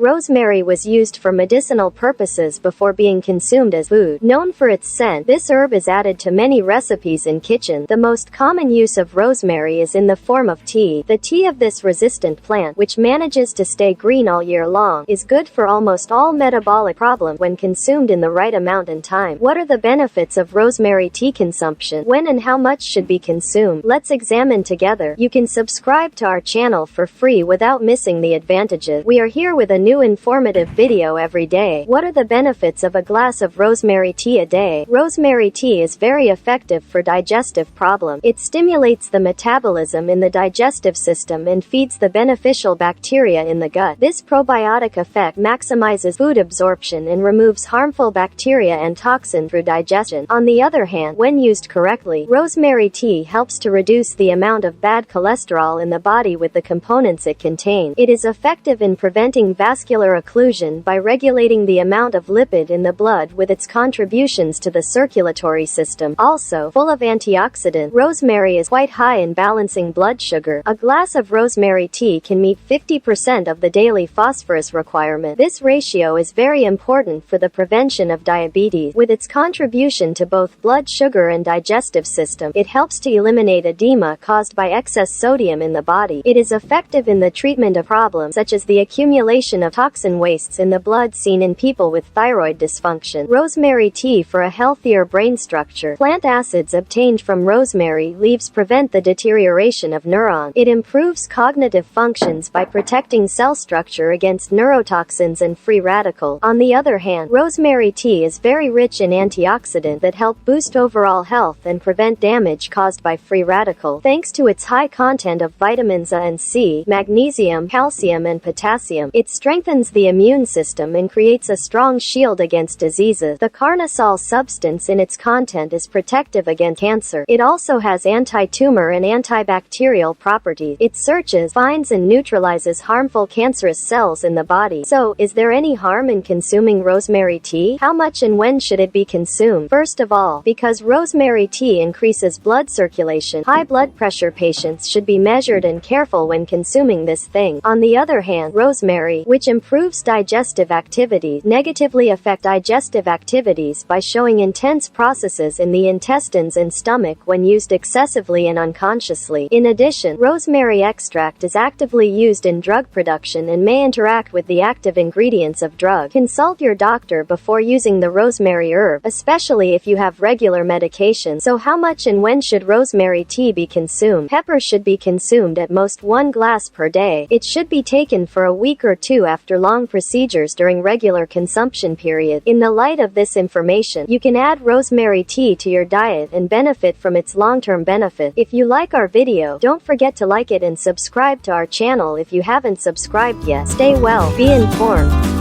Rosemary was used for medicinal purposes before being consumed as food. Known for its scent, this herb is added to many recipes in kitchen. The most common use of rosemary is in the form of tea. The tea of this resistant plant, which manages to stay green all year long, is good for almost all metabolic problems when consumed in the right amount and time. What are the benefits of rosemary tea consumption? When and how much should be consumed? Let's examine together. You can subscribe to our channel for free without missing the advantages. We are here with a new informative video every day. What are the benefits of a glass of rosemary tea a day? Rosemary tea is very effective for digestive problems. It stimulates the metabolism in the digestive system and feeds the beneficial bacteria in the gut. This probiotic effect maximizes food absorption and removes harmful bacteria and toxins through digestion. On the other hand, when used correctly, rosemary tea helps to reduce the amount of bad cholesterol in the body with the components it contains. It is effective in preventing vascular occlusion by regulating the amount of lipid in the blood with its contributions to the circulatory system. Also, full of antioxidants, rosemary is quite high in balancing blood sugar. A glass of rosemary tea can meet 50% of the daily phosphorus requirement. This ratio is very important for the prevention of diabetes. With its contribution to both blood sugar and digestive system, it helps to eliminate edema caused by excess sodium in the body. It is effective in the treatment of problems such as the accumulation of toxin wastes in the blood seen in people with thyroid dysfunction. Rosemary tea for a healthier brain structure. Plant acids obtained from rosemary leaves prevent the deterioration of neurons. It improves cognitive functions by protecting cell structure against neurotoxins and free radicals. On the other hand, rosemary tea is very rich in antioxidants that help boost overall health and prevent damage caused by free radicals. Thanks to its high content of vitamins A and C, magnesium, calcium, and potassium, it strengthens the immune system and creates a strong shield against diseases. The carnosol substance in its content is protective against cancer. It also has anti-tumor and antibacterial properties. It searches, finds, and neutralizes harmful cancerous cells in the body. So, is there any harm in consuming rosemary tea? How much and when should it be consumed? First of all, because rosemary tea increases blood circulation, high blood pressure patients should be measured and careful when consuming this thing. On the other hand, rosemary, which improves digestive activity, negatively affect digestive activities by showing intense processes in the intestines and stomach when used excessively and unconsciously. In addition, rosemary extract is actively used in drug production and may interact with the active ingredients of drug. Consult your doctor before using the rosemary herb, especially if you have regular medication. So how much and when should rosemary tea be consumed? Pepper should be consumed at most 1 glass per day. It should be taken for a week or two after long procedures during regular consumption period. In the light of this information, you can add rosemary tea to your diet and benefit from its long-term benefit. If you like our video, don't forget to like it and subscribe to our channel if you haven't subscribed yet. Stay well, be informed.